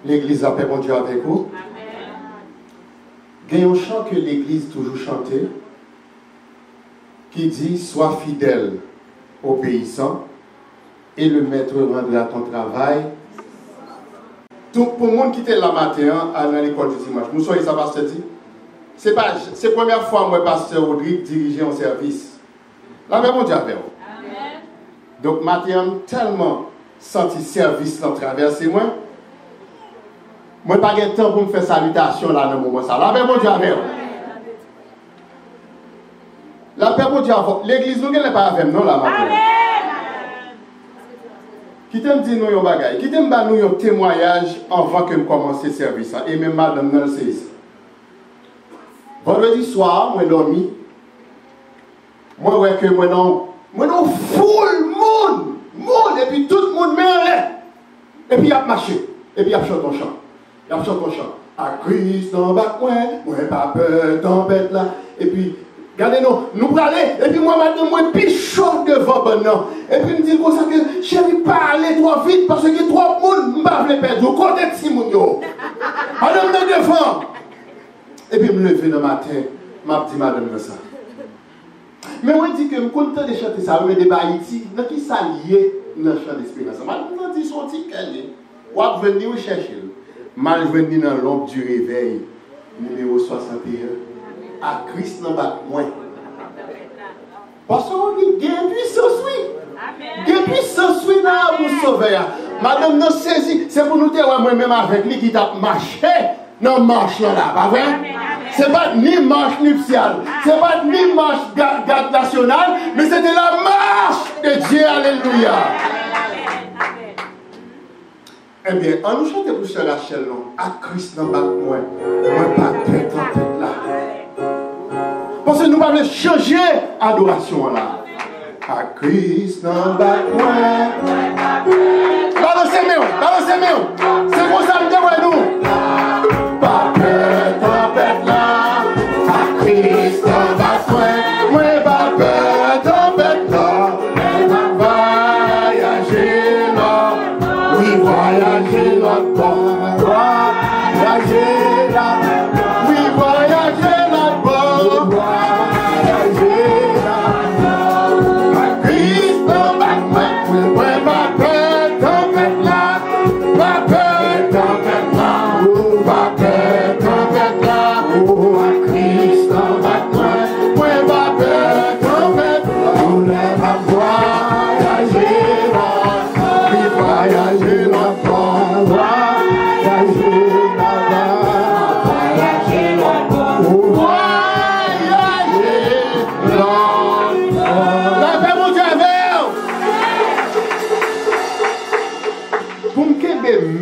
L'église a paix, bon Dieu avec vous. Il y a un chant que l'église toujours chantait qui dit sois fidèle, obéissant, et le maître rendra ton travail. Tout pour le monde qui était là matin à l'école du dimanche, nous soyons ça pasteur dit. C'est la première fois que moi, pasteur Rodrigue, dirigeait un service. La paix, bon Dieu avec vous. Donc, matin, tellement senti service dans traverser moi. Moi, pas de temps pour me faire salutation là dans le moment ça. La paix, bon Dieu avec vous. La paix, bon Dieu avec vous. L'église, nous n'est pas avec nous là matin. Qui t'aime dire nous un bagage, qui t'aime nous un témoignage avant que je commence le service. Et même madame dans le ici. Vendredi soir, moi dormi. Moi ouais que moi non full monde, et puis tout le monde met en l'air. Et puis il a marché, et puis il a chanté ton chant. Il a chanté ton chant. À Christ dans bac moi pas peur tempête là. Et puis regardez nous pour aller, et puis moi maintenant moi plus chaud devant bonheur. Et puis me dit comme ça que chérie pas aller trop vite parce que trop monde m'pa vle perdre. Côté de Simon yo. Madame me devant. Et puis me lever le matin, m'a dit madame ça. Mais moi je dis que je suis content de chanter ça, mais de Haïti, dans qui s'allier dans le chant d'espérance. Madame dit son petit calé. Ou à venir chercher. Mal venir dans l'ombre du réveil, numéro 61. À Christ dans bac moins. Parce qu'on dit gain puissance oui. Gain puissance oui là pour sauver. Madame nous saisit, c'est pour nous dire moi-même avec lui qui t'a marché dans marche là, pas vrai? C'est pas ni marche nuptiale, c'est pas ni marche garde nationale, mais c'était la marche de Dieu, alléluia. Eh bien, on nous chante pour Sœur Rachel, à Christ dans bac moi pas tête en tête là. Parce que nous allons changer adoration là. À Christ dans bac moi. Balancez-moi. C'est pour ça que nous devons nous. Pas peur, tempête là. À Christ dans bac moi pas peur, tempête là. Voyager là. Oui, voyager là. Voyager là. Oui, voyager là. Voyager là. À Christ dans bac moi pas peur, tempête là. Pas peur, tempête là. Pas peur, tempête là. À Christ dans bac moi pas peur, tempête là. On va voyager là. Oui, voyager là.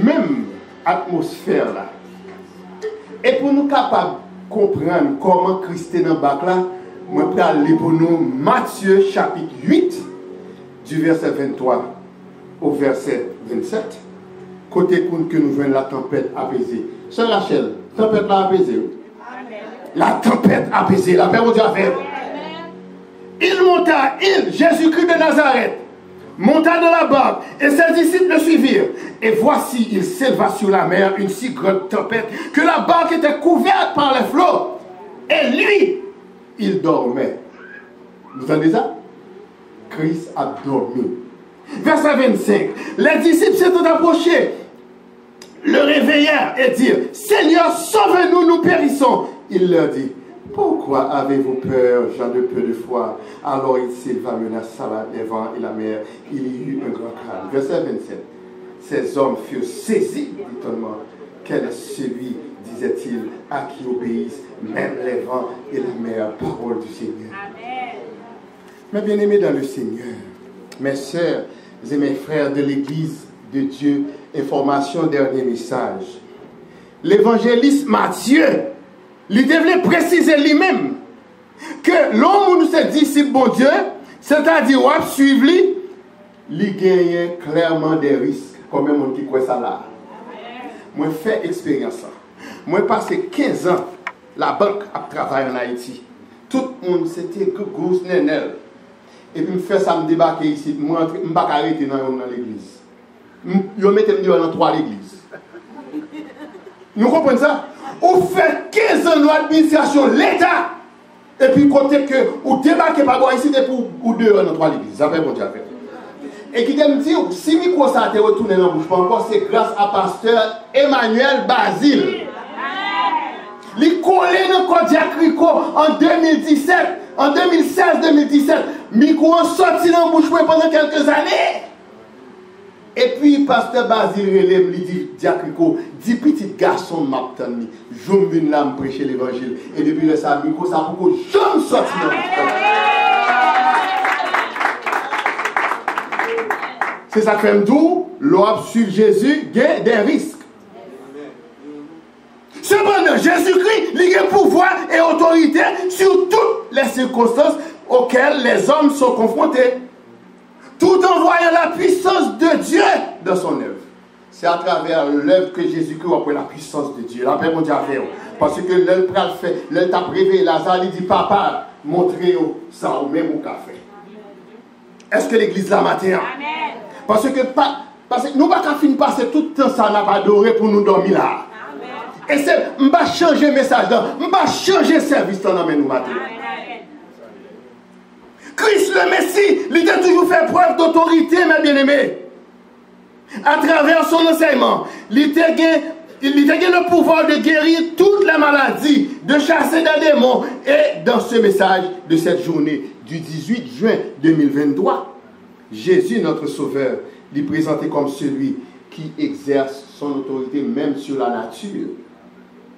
Même atmosphère là. Et pour nous capables de comprendre comment Christ est dans le bac là, je vais aller pour nous Matthieu chapitre 8 du verset 23 au verset 27. Côté que nous voyons la tempête apaisée. Sœur Rachel, tempête là apaisée. La tempête apaisée, la paix au Dieu avec. Il monta, Jésus-Christ de Nazareth, monta dans la barque et ses disciples le suivirent. Et voici, il s'éleva sur la mer une si grande tempête que la barque était couverte par les flots. Et lui, il dormait. Vous entendez ça? Christ a dormi. Verset 25. Les disciples s'étant approchés, le réveillèrent et dirent, Seigneur, sauve-nous, nous périssons. Il leur dit, pourquoi avez-vous peur, gens de peu de foi? Alors il s'éleva, menaça les vents et la mer. Il y eut un grand calme. Verset 27. Ces hommes furent saisis d'étonnement. Quel est celui, disait-il, à qui obéissent même les vents et la mer? Parole du Seigneur. Amen. Mes bien-aimés dans le Seigneur, mes sœurs et mes frères de l'Église de Dieu, information, dernier message. L'évangéliste Matthieu, il devait préciser lui-même que l'homme nous s'est disciple bon Dieu, c'est-à-dire on suivre lui, il gagne clairement des risques, comme même on qui croit ça là. Moi fait expérience ça. Moi passé 15 ans la banque a travaillé en Haïti. Tout le monde c'était que gros nenel. Et puis me fait ça me débarquer ici, moi je ne pas arrêter dans l'église. Je mettais dans 3 l'église. Nous comprenons ça? Ou fait 15 ans d'administration, l'État, et puis côté que, ou débarquez par bois ici, ou deux ans dans trois l'église. Ça fait bon Dieu. Et qui me dit, si micro ça a été retourné dans la bouche, pas encore, c'est grâce à pasteur Emmanuel Basile. Il collé dans le code Diacrico en 2017, en 2016-2017. Micro a sorti dans la bouche pendant quelques années. Et puis, pasteur Basile relève, il dit, Diacrico, 10 petits garçons m'attendent, je viens là me prêcher l'évangile. Et depuis le samedi, ça a beaucoup de gens sortis dans la bouche. C'est ça que fait d'où l'on suivre Jésus, il y a des risques. Cependant, Jésus-Christ, il a pouvoir et autorité sur toutes les circonstances auxquelles les hommes sont confrontés, tout en voyant la puissance de Dieu dans son œuvre. C'est à travers l'œuvre que Jésus-Christ a pris la puissance de Dieu. La paix mondiale fait. Parce que l'œuvre fait, l'œuvre t'a prévé, Lazare, il dit, papa, montrez-vous ça au même au café. Est-ce que l'église la matin? Amen. Parce que nous ne pouvons pas finir passer tout le temps ça n'a pas adoré pour nous dormir là. Amen. Et c'est, je ne vais pas changer le message, je ne vais pas changer le service dans nous matin. Christ le Messie, il a toujours fait preuve d'autorité, mes bien-aimés. À travers son enseignement, il a le pouvoir de guérir toutes les maladies, de chasser des démons. Et dans ce message de cette journée du 18 juin 2023, Jésus, notre Sauveur, lui présenté comme celui qui exerce son autorité même sur la nature.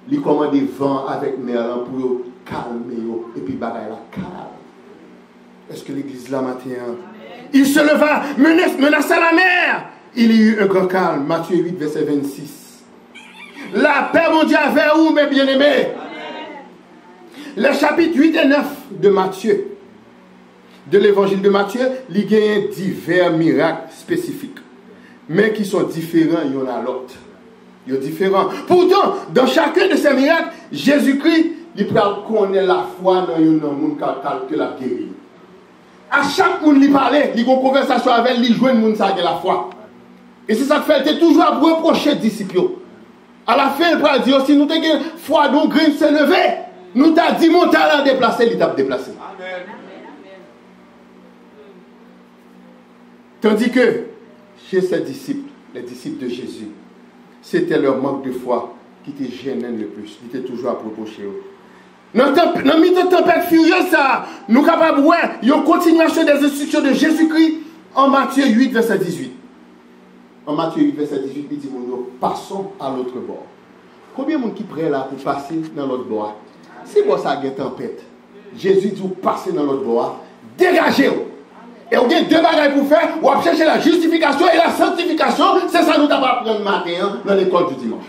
Il commande des vents avec Merlin pour calmer et puis bagaille la calme. Est-ce que l'église là matin? Il se leva, menaça la mer. Il y eut un grand calme. Matthieu 8, verset 26. La paix mondiale vers vous, mes bien-aimés. Les chapitres 8 et 9 de Matthieu, de l'évangile de Matthieu, il y a divers miracles spécifiques, mais qui sont différents l'un à l'autre. Ils sont différents. Pourtant, dans chacun de ces miracles, Jésus-Christ, il connaît la foi dans le monde que la guéri. À chaque monde qui parlait, il y a une conversation avec lui, il joue le monde qui a la foi. Et c'est ça que fait, il était toujours à reprocher les disciples. À la fin, il va dire, si nous avons une foi, donc Green se lever, nous t'avons dit mon talent déplacé, il t'a déplacé. Amen. Tandis que chez ses disciples, les disciples de Jésus, c'était leur manque de foi qui te gênait le plus. Ils étaient toujours à reprocher. Dans le milieu de tempête furieuse, nous sommes capables de voir une continuation des instructions de Jésus-Christ en Matthieu 8, verset 18. En Matthieu 8, verset 18, il dit, passons à l'autre bord. Combien de monde qui prêt là pour passer dans l'autre bord? Si vous avez une tempête, Jésus dit, passez dans l'autre bord, dégagez-vous. Et vous avez deux bagages pour faire, vous allez chercher la justification et la sanctification. C'est ça que nous avons appris le matin dans l'école du dimanche.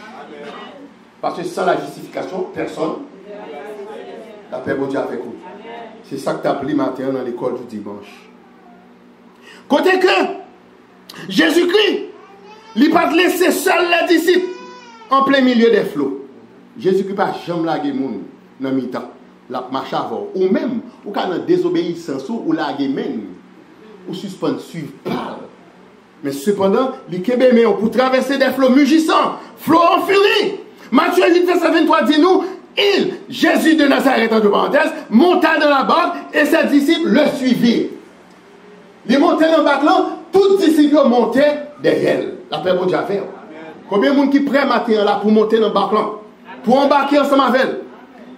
Parce que sans la justification, personne. La paix de Dieu avec vous. C'est ça que tu as appris le matin dans l'école du dimanche. Côté que Jésus-Christ, il n'a pas laissé seul les disciples en plein milieu des flots. Jésus-Christ n'a jamais lagué les gens dans le mi-temps. La marche avant. Ou même, ou quand on désobéissance, ou lagué même. Ou suspendre, suivre, parle. Mais cependant, les Québécois, pour traverser des flots mugissants, flots en furie. Matthieu 8, verset 23 dit nous, Jésus de Nazareth, entre parenthèses, monta dans la barque et ses disciples le suivirent. Il montait dans la barque là, tous les disciples montaient derrière. La paix de Dieu avec. Combien de monde qui prêt matin là pour monter dans la barque là? Pour embarquer ensemble avec elle?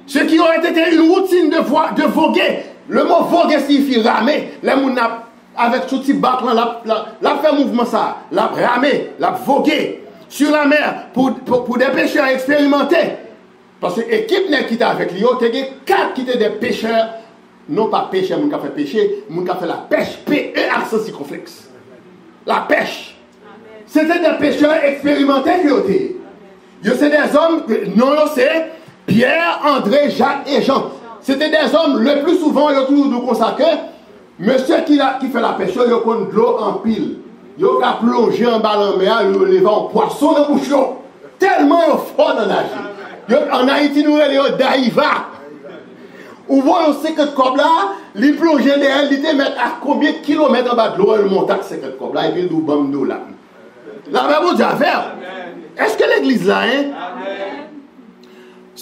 Ce qui aurait été une routine de voguer. Le mot voguer signifie ramer. Les gens avec tout type barque là, la fait mouvement ça, la ramer, la voguer sur la mer pour des pêcheurs expérimentés. Parce que l'équipe qui était avec lui, il y a 4 qui étaient des pêcheurs, non pas pêcheurs, qui ont fait pêcher, mais qui ont fait la pêche, P-E accent circonflexe. La pêche. C'était des pêcheurs expérimentés qui étaient. C'est des hommes, non, c'est Pierre, André, Jacques et Jean. C'était des hommes, le plus souvent, ils ont toujours nous consacré. Monsieur qui fait la pêche, il a de l'eau en pile. Il a plongé en bas en mer, il a levé en poisson dans le bouchon. Tellement il est fort dans la vie. En Haïti, nous avons Daïva. Où voit 50 cobs là, il plonge derrière, il te met à combien de kilomètres en bas de l'eau, il monte à 50 cobs là, et puis il nous bombe là. La même chose à faire. Est-ce que l'église là, hein?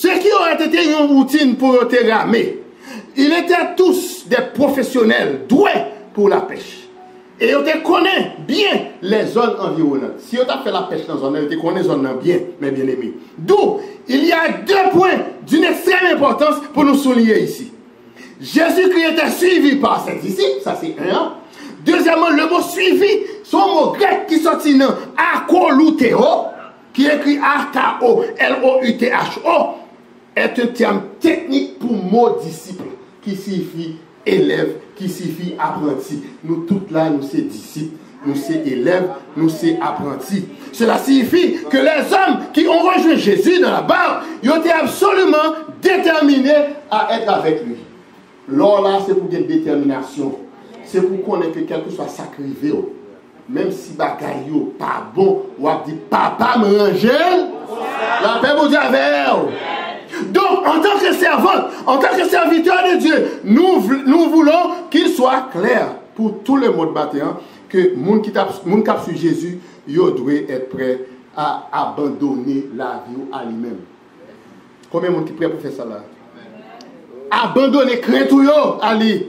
Ce qui aurait été une routine pour eux te ramer. Ils étaient tous des professionnels doués pour la pêche. Et ils te connaissent bien les zones environnantes. Si on a fait la pêche dans une zone, ils te connaissent zones bien, mes bien-aimés. D'où, il y a deux points d'une extrême importance pour nous souligner ici. Jésus-Christ était suivi par ses disciples, ça c'est un. Deuxièmement, le mot suivi, son mot grec qui sortit dans akolouthéo, qui est écrit A-K-O, L-O-U-T-H-O, est un terme technique pour mot disciple, qui signifie élève, qui signifie apprenti. Nous tous là, nous sommes disciples, nous sommes élèves, nous sommes apprentis. Cela signifie que les hommes qui ont rejoint Jésus dans la barque, ils ont été absolument déterminés à être avec lui. Là, c'est pour une détermination. C'est pour connaître que quelque soit sacrifié. Même si bagaille pas bon, ou a dit papa me ranger, la paix vous dit avec elle. Donc, en tant que servante, en tant que serviteur de Dieu, nous voulons qu'il soit clair pour tout le monde bâtiment que les gens qui suivent Jésus, ils doivent être prêts à abandonner la vie à lui-même. Combien de gens qui sont prêts pour faire ça là? Abandonner crainte à lui.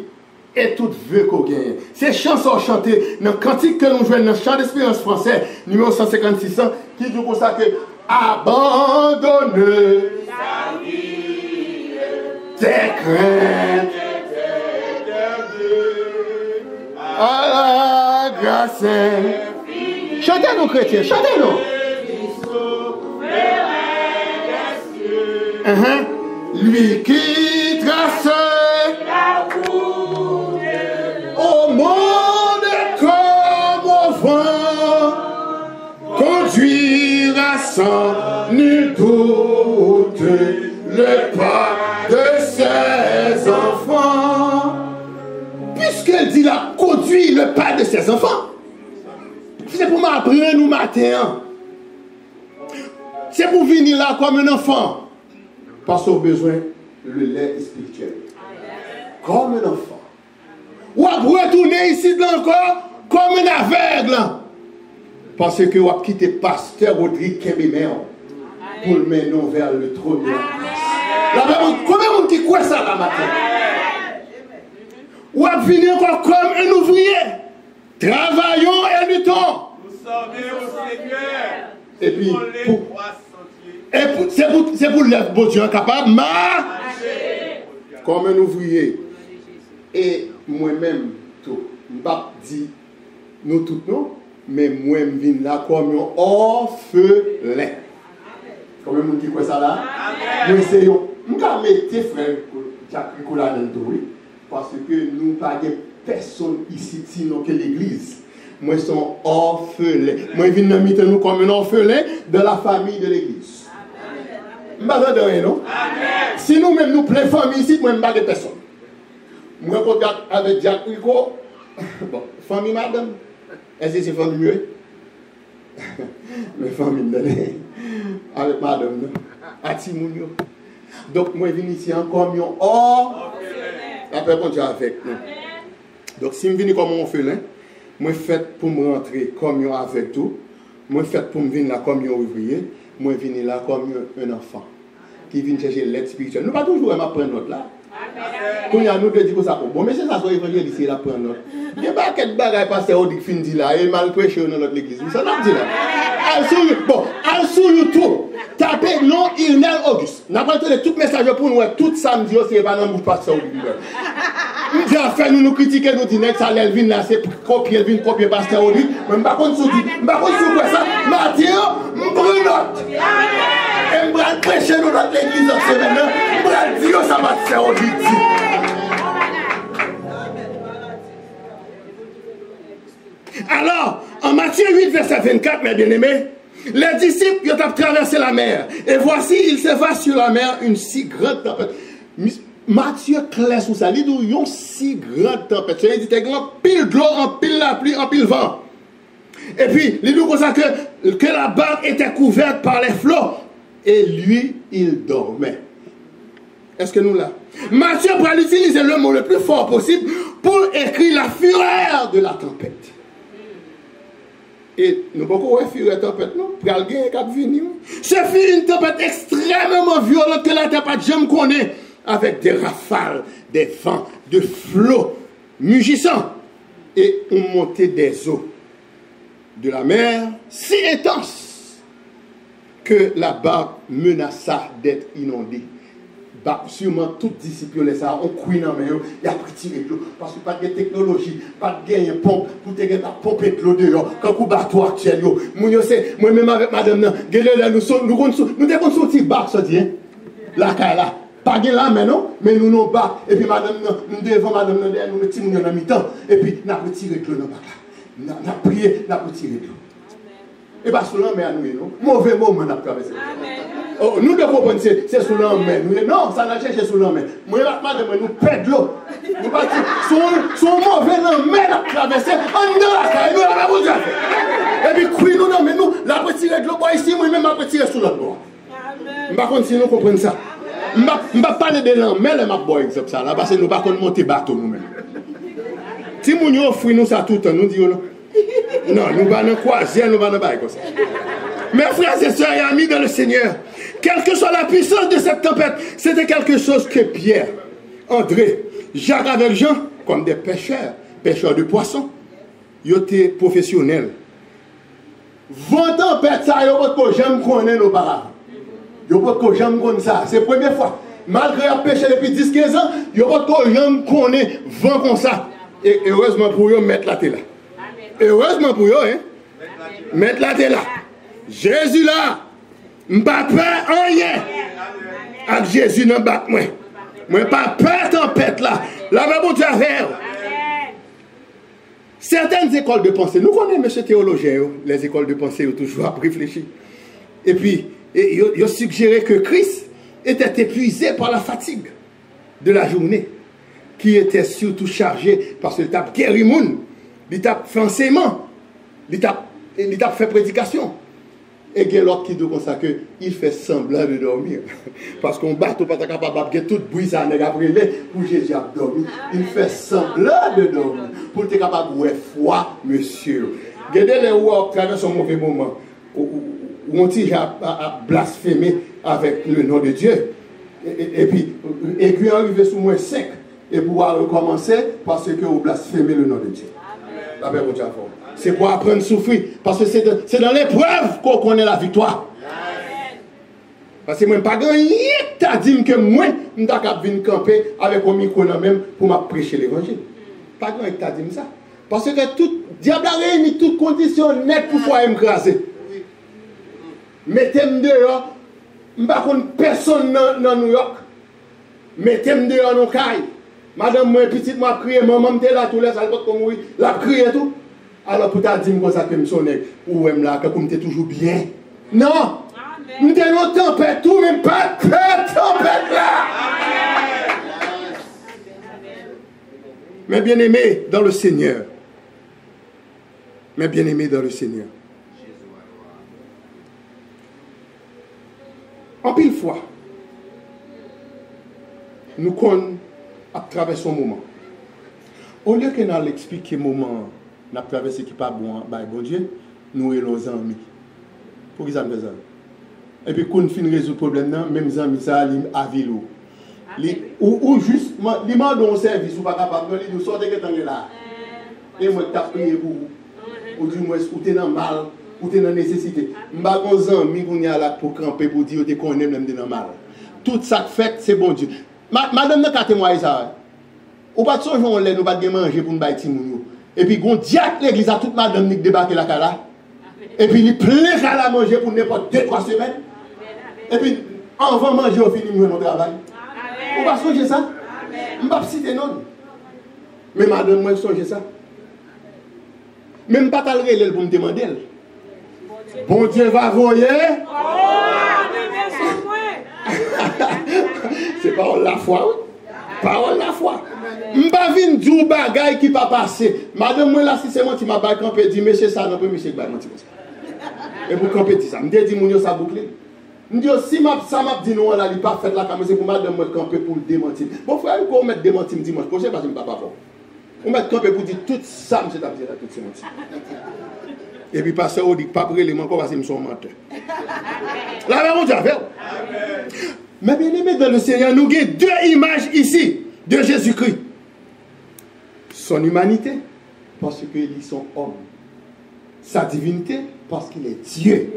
Et tout veut qu'on gagne. Ces chansons chantées dans le cantique que nous jouons dans le chant d'espérance français, numéro 156, qui dit pour ça que abandonner sa vie, tes craintes, à la grâce. Chantez-nous, chrétiens, chantez-nous. Lui qui trace la route au monde comme au vent, conduira sans nul doute le pas de ses enfants. Puisqu'elle dit la conduit le pas de ses enfants, c'est pour m'apprendre nous matin. C'est pour venir là comme un enfant. Parce qu'on a besoin le lait spirituel. Comme un enfant. Ou à retourner ici encore comme un aveugle. Parce que vous avez quitté pasteur Rodrigue Kébémer pour le mener vers le trône de la grâce. Combien de monde qui croit ça la matin? Ou à venir encore comme un ouvrier. Travaillons et luttons. Nous servons au Seigneur. Et puis, c'est pour le bon Dieu capable de marcher comme un ouvrier. Et moi-même, tout, je ne vais pas dire nous tous, non, mais moi, je viens là comme un orphelin. Combien de monde qui croit ça là? Nous essayons. Nous allons mettre frère Jacques Nicolas dans le dos, parce que nous n'avons pas personne ici, sinon que l'église. Moi, je suis orphelin. Moi, je viens de nous comme un orphelin de la famille de l'église. Je ne vais pas rien, non? Si nous-mêmes nous plaît famille ici, moi, je ne vais pas de personne. Moi, je regarde avec Jacques Rico. Bon, famille madame. Est-ce que c'est famille mieux? Mais famille, avec madame, à Timounio. Donc, moi, je viens ici encore comme un orphelin. Après, on dit avec nous. Donc, si je viens comme un orphelin, moi, fait pour me rentrer comme un avec tout. Moi, fait pour me venir là comme un ouvrier. Moi, je viens là comme un enfant qui vient chercher l'aide spirituelle. Nous ne pas toujours apprendre notre là. Quand nous te disons ça, bon, mais c'est ça, soit évangéliste, il apprend notre. Il n'y a pas quelques bagages passés au dit fin dit là, et mal prêché dans notre église. Ça n'a pas dit là. Bon, en sous YouTube, tapez non Irnel Auguste. N'a pas entendu tout message pour nous, tout samedi, c'est pas dans le pasteur au dit. Il dit à faire nous critiquer, nous disons, ça l'elvin là, c'est copier pasteur au dit. Mais je ne sais pas quoi ça. Mathieu, je prends note. Et je vais prêcher dans notre église en semaine. Je vais dire ça va se faire au dit. Alors, en Matthieu 8, verset 24, mes bien-aimés, les disciples ils ont traversé la mer. Et voici, il se va sur la mer une si grande tempête. Matthieu clair sous ça, il dit une si grande tempête. Il dit grand pile d'eau, en pile la pluie, en pile vent. Et puis, il dit comme ça que la barque était couverte par les flots. Et lui, il dormait. Est-ce que nous là? Matthieu va utiliser le mot le plus fort possible pour écrire la fureur de la tempête. Et nous ne pouvons pas fureur de la tempête, non? Ce fut une tempête extrême extrêmement violente que la terre pas jamais connaît, avec des rafales, des vents, de flots mugissants et une montée des eaux de la mer si intense que la barque menaça d'être inondée. Bah, sûrement, toutes les disciples, ça, on couille dans l'eau, il y a pris tirer de l'eau, parce que pas de technologie, pas de pompe, pour te gagner pomper de l'eau dehors, quand vous bateau actuel, moi-même avec madame, nous devons sortir barque, ça dit, la là. Pas de là maintenant, mais nous nous battons, et puis madame, nous devons, madame, nous mettons dans mi-temps, et puis nous avons retiré de l'eau dans la barque. Nous avons prié, nous avons retiré de l'eau. Et bien, sous l'homme, nous, mauvais moment, nous avons traversé. Oh, nous devons comprendre, c'est sous l'homme. Non, ça n'a pas cherché sous l'homme. Moi, madame, nous perdons l'eau. Nous partons, son mauvais homme, nous avons traversé, on dans la caille, nous avons fait. Et puis, oui, nous, non, mais nous, nous avons retiré de l'eau, ici, moi-même, nous avons retiré sous l'autre. Je ne sais pas si nous comprenons ça. Je ne vais pas parler de l'homme, mais je vais pas exemple ça, là, parce que nous ne pouvons pas monter bateau nous-mêmes. Si nous offrons nous ça tout le temps, nous disons non, nous allons croiser, nous allons bailler comme ça. Mes frères et sœurs et amis dans le Seigneur, quelle que soit la puissance de cette tempête, c'était quelque chose que Pierre, André, Jacques avec Jean, comme des pêcheurs de poissons, ils étaient professionnels. Vent tempête, ça, ils n'ont pas jamais connu auparavant. Ils n'ont pas jamais connu ça. C'est la première fois. Malgré avoir pêché depuis 10-15 ans, ils n'ont pas jamais connu vent comme ça. Et heureusement pour eux, mettre la télé là. Heureusement pour eux, hein. Mettre la télé là. Jésus là, je ne pas peur rien. Avec Jésus dans le bac, moi. Je ne pas peur tempête là. Là, je vais vous faire. Certaines écoles de pensée, nous connaissons M. théologien, les écoles de pensée ont toujours réfléchi. Et puis, ils ont suggéré que Christ était épuisé par la fatigue de la journée, qui était surtout chargé parce qu'il a guéri le monde, il a fait enseignement, il a fait prédication. Et il y a l'autre qui dit comme ça qu'il fait semblant de dormir. Parce qu'on bat tout pas capable de tout bruit ça après pour Jésus a dormi. Il fait semblant de dormir. Pour être capable de foi, monsieur. Regardez les où on traverse un mauvais moment. Où on dit à blasphémer avec le nom de Dieu. Et puis, aiguille arrive sous moins 5. Et pouvoir recommencer parce que vous blasphémez le nom de Dieu. La paix pour Dieu. C'est pour apprendre à souffrir. Parce que c'est dans l'épreuve qu'on connaît la victoire. Parce que moi, je n'ai pas dit que moi, je suis venu camper avec un micro même pour me prêcher l'évangile. Pas grand qui t'a dit ça. Parce que tout diable a réuni toutes conditions nettes pour pouvoir m'écraser. Mettez-moi dehors. Je ne sais pas personne dans New York. Mettez-moi dehors dans le caille. Madame, moi, petite, moi, crié, maman, m'était là, tous les salles, comme oui, la crié tout. Alors, pour t'as dit comme ça que je suis ou même là, que je suis toujours bien. Non! Je suis dans une tempête, tout, même pas de tempête là! Mes bien-aimés dans le Seigneur. Mes bien-aimés dans le Seigneur. En pile fois, nous connaissons à travers son moment. Au lieu que nous expliquions le moment, nous avons traversé qui pas bon, bon Dieu, nous et nos amis. Pour qu'ils aient ça. Et puis, quand on finit de résoudre le problème, même les amis, ça à vélo. Ou juste, ils m'ont donné un service, ou pas capable, ils nous sortent de là. Et moi, je t'ai prié pour vous. Ou du moins, ou tu es dans le mal, ou tu es dans la nécessité. Je ne sais pas si vous là pour camper, pour dire que tu connais même dans le mal. Tout ça fait, c'est bon Dieu. Madame, n'a pas témoigné ça. Ou pas de son jour, on l'a, nous pas de manger pour nous bâtir. Et puis, on diacre l'église à toute madame qui débarque la cala. Et puis, il plein à la manger pour n'importe 2-3 semaines. Et puis, avant de manger, on finit notre travail. Ou pas songer ça? Je ne vais pas citer non. Mais madame, moi, je songe ça. Même pas t'as le pour me demander. Bon Dieu va voyer. C'est parole la foi, oui. Parole la foi. Je ne vais pas venir dire bagaille qui va passer. Madame, moi là, si c'est moi qui m'a campé, dit, monsieur, ça, non, monsieur, bah, non, et pour camper, dit ça. Je dis, mon ça bouclé. Je dis, si ça m'a dit non, là, il n'est pas fait la caméra, c'est pour madame, moi, camper pour le démentir. Bon, frère, on met démentir dimanche prochain parce que je ne vais pas fort. On met camper pour dire tout ça, monsieur, t'as dit là, tout ça. Et puis, pasteur, on dit, pas pour l'élément, parce que je suis menteur. Là, on dit, dans le Seigneur, nous avons deux images ici de Jésus-Christ. Son humanité, parce qu'il est son homme. Sa divinité, parce qu'il est Dieu.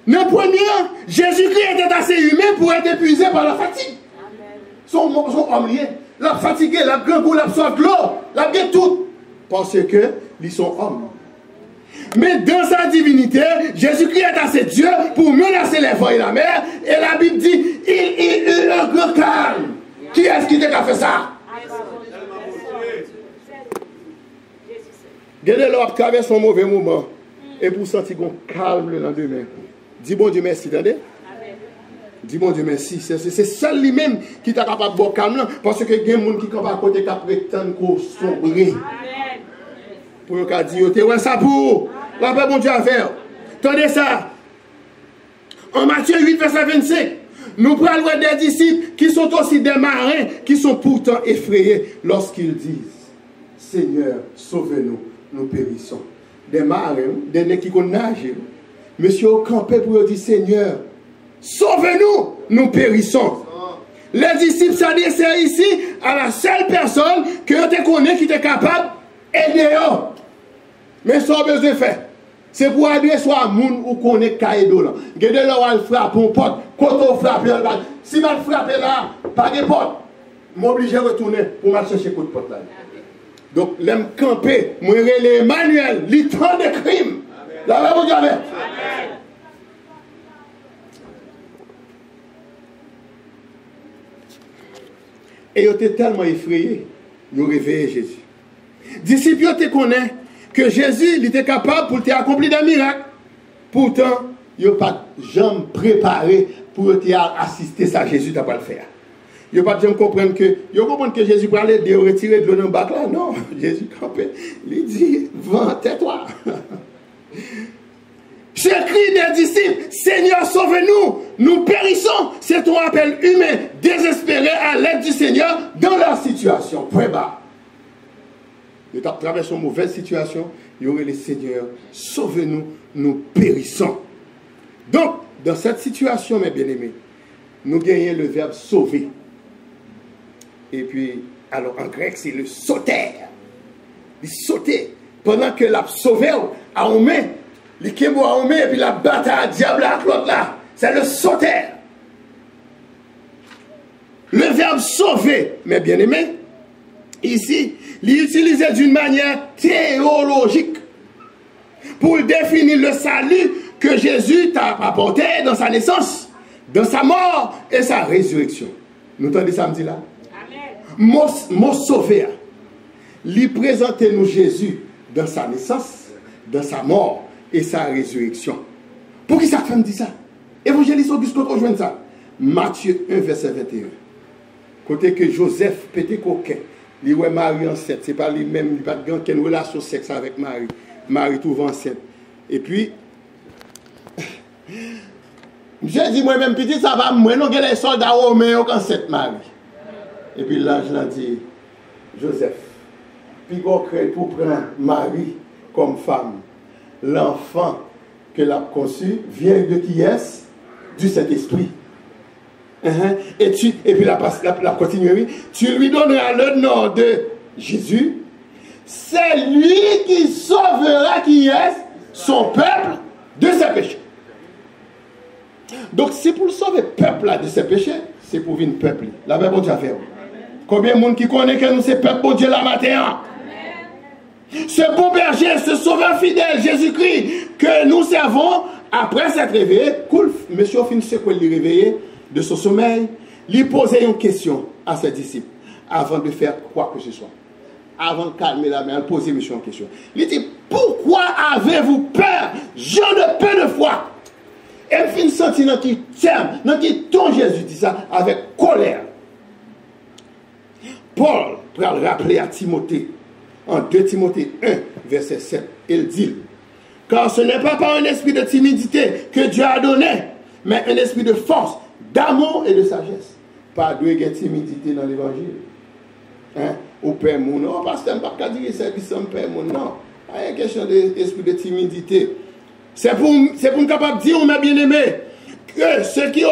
Mais premièrement, Jésus-Christ était assez humain pour être épuisé par la fatigue. Son homme lié. La fatigué, la grand goût, la soif de l'eau, la guette tout. Parce que ils sont hommes. Mais dans sa divinité, Jésus-Christ est assez Dieu pour menacer les vents et la mer. Et la Bible dit, il eut un grand calme. Qui est-ce qui a fait ça? Regardez l'homme traverse son mauvais moment. Et pour sentir qu'on calme le lendemain. Dis bon Dieu merci, attendez? Dis bon Dieu merci. C'est seul lui-même qui t'a capable de boire calme. Parce que il y a des gens qui sont à côté qui prétendent qu'on sombre. Pour le cas dire, tu vois ça pour la paix bon Dieu à faire. Attendez ça. En Matthieu 8, verset 25, nous prenons des disciples qui sont aussi des marins, qui sont pourtant effrayés lorsqu'ils disent, Seigneur, sauve-nous, nous périssons. Des marins, des nègres qui nagent. Monsieur au campé pour dire, Seigneur, sauve-nous, nous périssons. Les disciples s'adressent ici à la seule personne que tu connais qui est capable d'aider. Mais ça besoin de faire. C'est pour adresser à moun ou connaît caïdo là. Gade là où frappe un pote, quand on frappe là, si mal frappe là, pas de pote. M'oblige à retourner pour m'aller chercher coup de pote là. Donc l'aime camper, moi relé Emmanuel, l'itan de crime. Là là vous avez. Et ils étaient tellement effrayés, ils ont réveillé Jésus. Disciples te connaissent que Jésus il était capable pour te accomplir des miracles. Pourtant, ils n'ont pas jamais préparé pour te assister à Jésus n'a pas le faire. Ils n'ont pas jamais comprendre que Jésus peut aller retirer de l'eau dans le bac là. Non, Jésus campé. Il dit, va, tais-toi. Ce cri des disciples, Seigneur, sauve-nous, nous périssons. C'est un appel humain, désespéré à l'aide du Seigneur dans leur situation. Point bas. Ils traversent une mauvaise situation, il y aurait le Seigneur, sauve-nous, nous périssons. Donc, dans cette situation, mes bien-aimés, nous gagnons le verbe sauver. Et puis, alors en grec, c'est le sauter. Il sauter. Pendant que l'a sauvé à une main, il kébo à une main, et puis la bataille diable à l'autre là, c'est le sauter. Le verbe sauver, mes bien-aimés, ici, il est utilisé d'une manière théologique pour définir le salut que Jésus t'a apporté dans sa naissance, dans sa mort et sa résurrection. Nous entendez samedi là? Mot sauver. Il présente nous Jésus dans sa naissance, dans sa mort et sa résurrection. Pour qui ça femme dit ça? Évangéliste Auguste rejoint ça. Matthieu 1, verset 21. Côté que Joseph pété coquin. Il ouais Marie enceinte, c'est pas lui-même, il n'a pas de relation sexe avec Marie. Marie trouve enceinte. Et puis, j'ai dit moi-même, petit, ça va, moi, non, les soldats romains qui enceinte Marie. Et puis l'ange l'a dit, Joseph, puis pour prendre Marie comme femme, l'enfant qu'elle a conçu vient de qui est? Du Saint-Esprit. Et puis la continuer, tu lui donneras le nom de Jésus. C'est lui qui sauvera qui est son peuple de ses péchés. Donc c'est pour sauver le peuple là de ses péchés, c'est pour venir peuple. La même bon Dieu a fait. Combien de monde qui connaît que nous c'est peuple bon Dieu la matin? Ce bon berger, ce sauveur fidèle, Jésus-Christ, que nous servons après s'être réveillé, cool, monsieur finit ce qu'il réveillé de son sommeil, lui posait une question à ses disciples avant de faire quoi que ce soit. Avant de calmer la main, il posait monsieur une question. Il dit, pourquoi avez-vous peur, gens de peu de foi? Et il finit sentir dans qui terme, dans qui ton Jésus dit ça avec colère. Paul, pour le rappeler à Timothée, en 2 Timothée 1, verset 7, il dit, car ce n'est pas par un esprit de timidité que Dieu a donné, mais un esprit de force, d'amour et de sagesse. Pas de timidité dans l'évangile. Hein? Au père mon non, parce que je ne peux pas dire service sans père mon non. Il y a une question d'esprit de timidité. C'est pour nous capable de dire, on m'a bien aimé, que ceux qui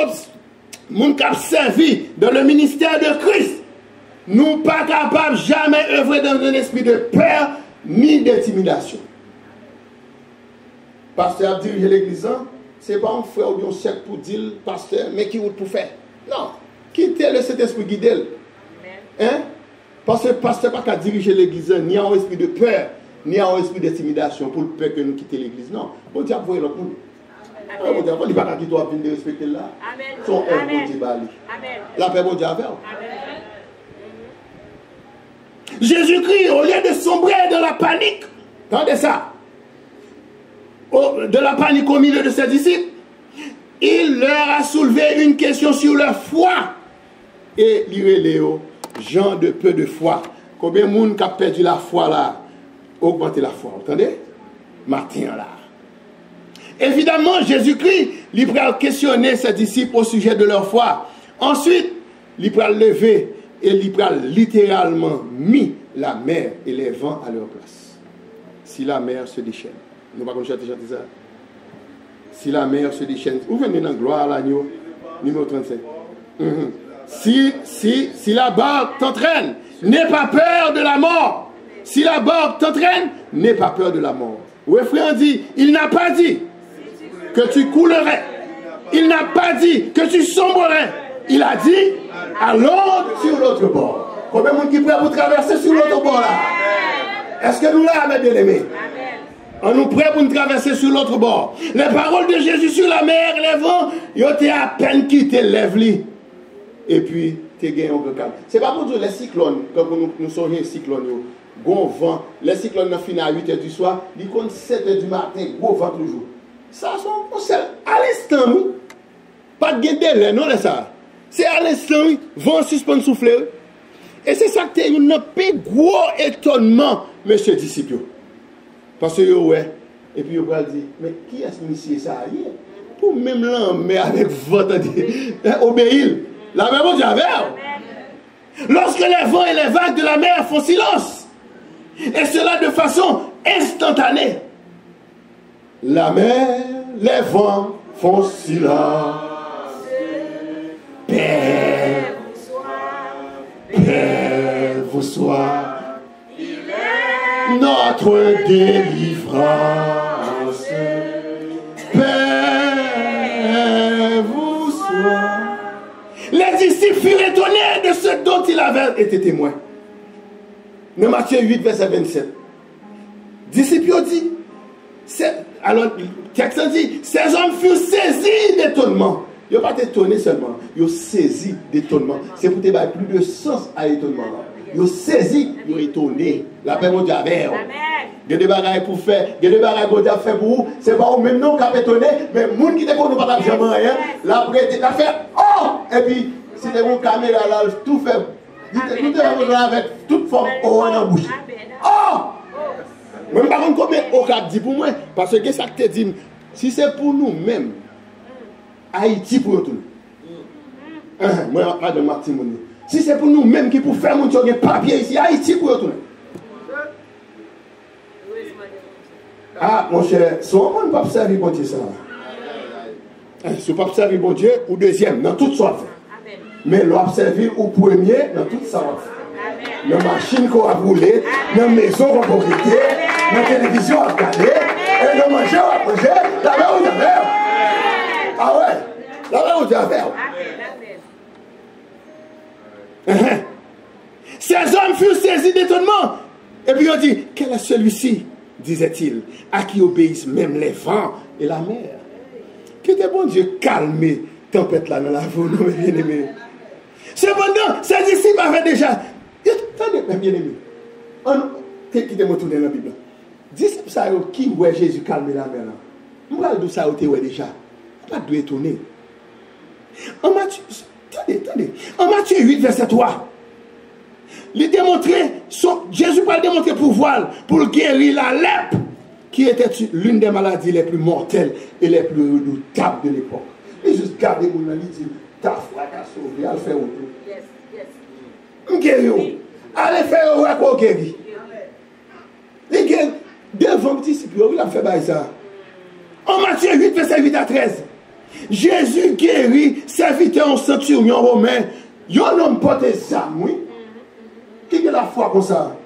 Moun qui a servi dans le ministère de Christ, nous pas capables jamais œuvrer dans un esprit de peur ni d'intimidation. Pasteur a dirigé l'église, ce n'est pas un frère ou bien un chef pour dire, pasteur, mais qui vous pour faire? Non, quittez le Saint-Esprit guider. Hein? Parce que le pasteur n'a pas qu'à diriger l'église, ni en esprit de peur, ni en esprit d'intimidation pour le peur que nous quittions l'église. Non, bon Dieu a envoyé l'autre monde. Bon Dieu, il ne va pas quitter toi de respecter là. Son œuvre, bon Dieu, la paix, bon Dieu, à faire. Jésus-Christ, au lieu de sombrer dans la panique, attendez ça, de la panique au milieu de ses disciples, il leur a soulevé une question sur leur foi. Et lirez-les, gens de peu de foi. Combien de monde qui a perdu la foi là? Augmenter la foi, vous entendez? Matin là. Évidemment, Jésus-Christ, il va questionner ses disciples au sujet de leur foi. Ensuite, il va lever et il va littéralement mis la mer et les vents à leur place. Si la mer se déchaîne. Nous ne pouvons pas chanter ça. Si la mer se déchaîne. Vous venez dans gloire à l'agneau, numéro 35. Si la barque t'entraîne, n'aie pas peur de la mort. Si la barque t'entraîne, n'aie pas peur de la mort. Le frère dit, il n'a pas dit que tu coulerais. Il n'a pas dit que tu sombrerais. Il a dit, allons sur l'autre bord. Combien de monde qui est prêt pour traverser sur l'autre bord là? Est-ce que nous là, mes bien-aimés? On nous prêt pour nous traverser sur l'autre bord. Les paroles de Jésus sur la mer, les vents, ils ont à peine quitté l'Evely. Et puis, tu gagnes un peu calme. Ce n'est pas pour dire les cyclones, quand nous sommes les cyclones, gros vent, les cyclones finissent à 8h du soir, ils comptent 7h du matin, gros vent toujours. Ça, c'est à l'instant, pas de délai, non, ça. C'est à l'instant, vent suspend souffler. Et c'est ça que tu as un peu gros étonnement, monsieur disciple. Parce que, ouais, et puis, on va dire, mais qui est-ce que ça hier? Pour même l'emmener avec votre obéir. La même chose avec. Lorsque les vents et les vagues de la mer font silence, et cela de façon instantanée, la mer, les vents font silence. Père vous soit, notre délivrance. Père vous soit. Les disciples furent étonnés de ce dont il avait été témoin. Dans Matthieu 8, verset 27. Disciples ont dit, alors le texte dit, ces hommes furent saisis d'étonnement. Ils n'ont pas été étonnés seulement, ils ont saisi d'étonnement. C'est pour te donner plus de sens à l'étonnement. Ils ont saisi, ils ont étonné. La paix mon Dieu avec. Il y a des bagailles pour faire, il y a des bagailles pour faire pour vous. Ce n'est pas vous même non qui a étonné, mais les gens qui ne connaissent pas jamais rien, la prête a fait oh! Et puis, si tu as une caméra là, tout fait. Nous devons avec toute forme oh en bouche. Oh! Même par contre, combien au cap dit pour moi? Parce que ça te dit, si c'est pour nous-mêmes, Haïti pour tout. Moi, Adam Martin, si c'est pour nous-mêmes qui pour faire mon papier ici, Haïti pour tout. Ah, mon cher, si on ne peut pas servir bon Dieu, ça. Si on ne peut pas servir bon Dieu, ou deuxième, dans toute sorte. Mais l'on servir au premier, dans toute sorte. Dans la machine qu'on a brûlée, dans la maison qu'on a propriété, dans la télévision qu'on a regardée, et dans manger qu'on a mangé, la main où il y a. Ah ouais, la main où il y a. Ces hommes furent saisis d'étonnement. Et puis on dit, quel est celui-ci, disait-il, à qui obéissent même les vents et la mer? Que de bon Dieu calmer tempête là dans la vie, nos bien-aimés. Cependant, ces disciples avaient déjà. Attendez, mes bien-aimés. Qui te retourner dans la Bible? Disciples ça qui ouais Jésus calmer la mer là. On va dire ça ouais déjà. On va pas étonner. En Matthieu, attendez. En Matthieu 8, verset 3. Jésus va démontrer pouvoir pour guérir la lèpre, qui était l'une des maladies les plus mortelles et les plus redoutables de l'époque. Et juste garder mon ami, dit, ta foi t'a sauvé, allez faire autre. Guérir. Allez faire autre quoi guérir. Les devant le disciple, il a fait ça. En Matthieu 8, verset 8 à 13. Jésus guérit serviteur en centurion romain. Un homme porte des armes, oui. Qui est la foi comme ça?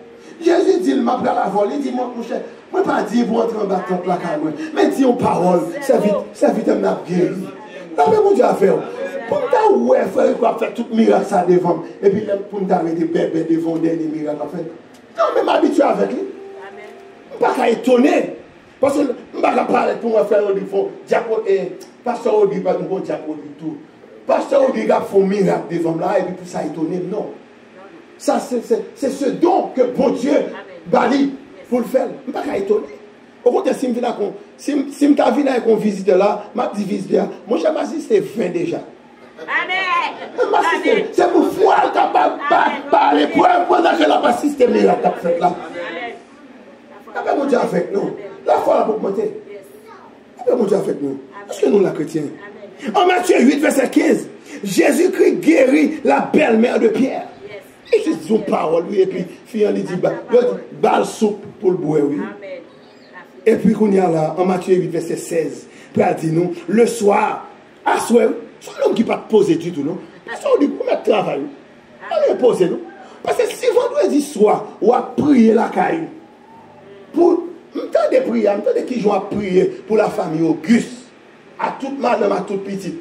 Jésus dit, il m'a pris à la vol. Il dit, mon cher, moi pas dire pour entrer en bâton de la caille, mais dis une parole. Serviteur m'a guéri. Là, mais mon Dieu a fait. Pour ta ouais, frère, il va faire tout miracle ça devant. Et puis, pour nous arrêter bébé devant dernier miracle à faire. Non, mais m'habituer avec lui. Je ne suis pas étonné. Parce que je ne suis pas parler pour moi faire du fond. Pasteur Odi, pas de diapo du tout. Pasteur Odi a fait un miracle devant là et puis tout ça étonné. Non. Ça, c'est ce don que bon Dieu bali pour le faire. Je ne suis pas étonné. Au contraire, si je viens avec un visiteur là, je dis visiteur, mon cher Massi, c'est 20 déjà. Amen. C'est pour foi capable de parler pendant que la Massi, c'est miracle fait là. Après, mon Dieu avec nous. La foi là pour monter. Après, mon Dieu avec nous. Est-ce que nous, la chrétiens? En Matthieu 8, verset 15, Jésus-Christ guérit la belle-mère de Pierre. Et juste son parole, lui, et puis, fille, il dit, balle soupe pour le boire, oui. Et puis, qu'on y a là, en Matthieu 8, verset 16, Pierre dit nous, le soir, à soir, c'est l'homme qui ne va pas poser du tout, non? Parce qu'on dit, pour mettre travail, on va poser, non? Parce que si vendredi soir, on va prier la caille, pour, temps de prier, temps de qui j'ont prier pour la famille Auguste, à toute madame, à toute petite,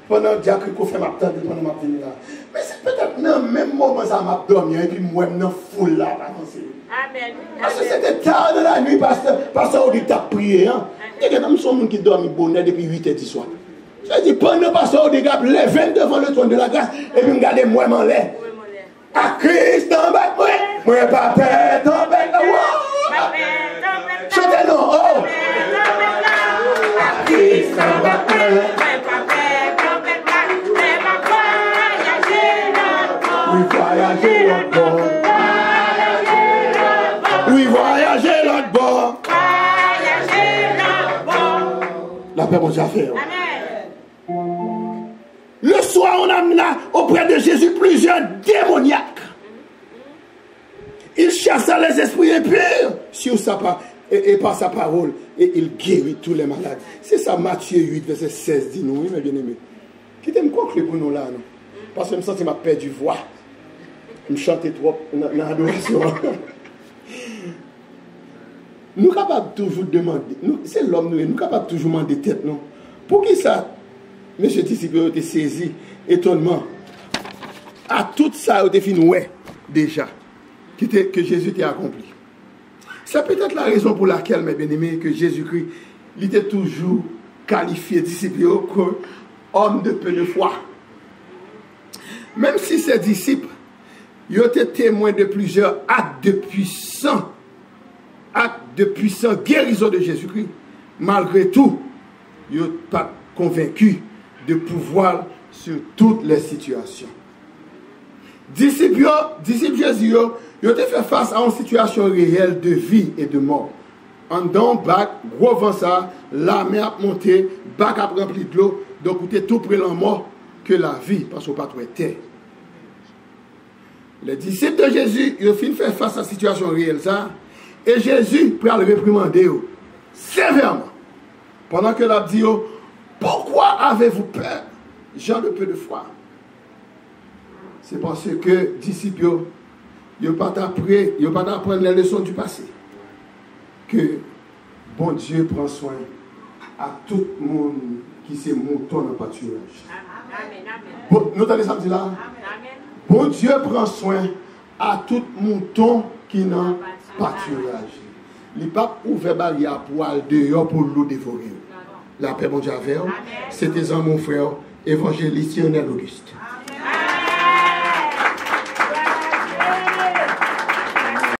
pendant que j'ai fait ma tante, pendant ma venue là. Mais c'est peut-être dans le même moment ça m'a dormi, et puis moi, je suis foule là, Amen. Parce que c'était tard dans la nuit, parce qu'on dit que tu as prié. Il y a des gens qui dorment bonnet depuis 8h du soir. Je dis, pendant que tu as levé devant le trône de la grâce, et puis regardez moi en l'air. À Christ en bas, moi pas peur, en bas, chantez non, oh! À Christ en bas, voyager l'autre bord. Oui, voyager l'autre bord. La paix, mon Dieu, a fait. Le soir, on amena auprès de Jésus plusieurs démoniaques. Il chassa les esprits impurs sur sa part et par sa parole. Et il guérit tous les malades. C'est ça, Matthieu 8, verset 16, dit nous, oui, mes bien-aimés. Qui t'aime conclure pour nous là, non? Parce que je me sens que ma perdu voix. Je me chante trop dans l'adoration. Nous sommes capables toujours de demander. C'est l'homme, nous sommes capables toujours de demander tête, non? Pour qui ça, M. disciple, a été saisi, étonnement. À tout ça, il a fini, ouais, déjà, que Jésus t'a accompli. C'est peut-être la raison pour laquelle, mes bien-aimés, que Jésus-Christ, il était toujours qualifié, disciple, comme homme de peu de foi. Même si ses disciples, ils ont été témoins de plusieurs actes de puissants guérison de Jésus-Christ. Malgré tout, ils n'ont pas convaincus de pouvoir sur toutes les situations. Disciples Jésus, ils ont fait face à une situation réelle de vie et de mort. En don, bac, gros vent ça, la mer a monté, bac a rempli de l'eau, donc il était tout près de la mort que la vie, parce qu'on n'a pas trouvé terre. Les disciples de Jésus, ils ont fini de faire face à la situation réelle, ça. Et Jésus, pour le réprimander, sévèrement. Pendant que l'a dit, pourquoi avez-vous peur, gens de peu de foi? C'est parce que les disciples, ils n'ont pas appris les leçons du passé. Que bon Dieu prend soin à tout le monde qui s'est mouton dans le pâturage. Bon, nous avons samedi là? Bon Dieu prend soin à tout mouton qui n'a pas pâturage. Il n'a pas ouvert barrière pour aller dehors pour l'eau dévorer. La paix, mon Dieu, avec vous. C'était mon frère, évangéliste Lionel Auguste.